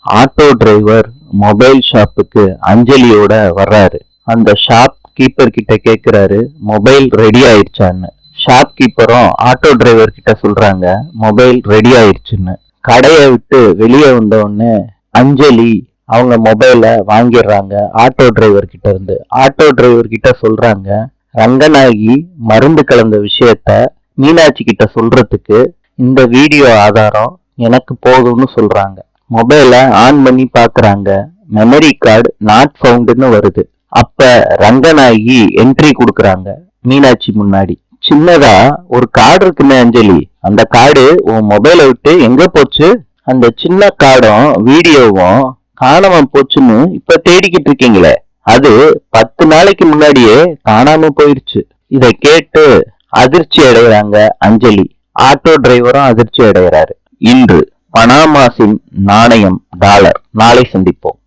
Auto driver mobile ஷாப்புக்கு அஞ்சலியோட வர்றாரு. அந்த ஷாப் கீப்பர் கிட்ட கேக்குறாரு, மொபைல் ரெடி ஆயிடுச்சான்னு. ஷாப் கீப்பரும் ஆட்டோ டிரைவர் கிட்ட சொல்றாங்க, மொபைல் ரெடி ஆயிடுச்சுன்னு. கடையை விட்டு வெளியே வந்த உடனே அஞ்சலி அவங்க மொபைல வாங்கிடுறாங்க ஆட்டோ டிரைவர் கிட்ட இருந்து. ஆட்டோ டிரைவர் கிட்ட சொல்றாங்க, ரங்கநாயகி மருந்து கலந்த விஷயத்த மீனாட்சி கிட்ட சொல்றதுக்கு இந்த வீடியோ ஆதாரம் எனக்கு போதும்னு சொல்றாங்க. மொபைல ஆன் பண்ணி பாக்குறாங்க, மெமரி கார்டு நாட் ஃபவுண்டுன்னு வருது. அப்ப ரங்கநாயகி என்ட்ரி கொடுக்கறாங்க மீனாட்சி முன்னாடி. சின்னதா ஒரு கார்டு இருக்குன்னு அஞ்சலி, அந்த கார்டு உன் மொபைலை விட்டு எங்க போச்சு? அந்த சின்ன கார்டும் வீடியோவும் காணாம போச்சுன்னு இப்ப தேடிக்கிட்டு இருக்கீங்களே, அது 10 நாளைக்கு முன்னாடியே காணாம போயிருச்சு. இதை கேட்டு அதிர்ச்சி அடைகிறாங்க அஞ்சலி. ஆட்டோ டிரைவரும் அதிர்ச்சி அடைகிறாரு. இன்று பனாமாஸின் நாணயம் டாலர். நாளை சந்திப்போம்.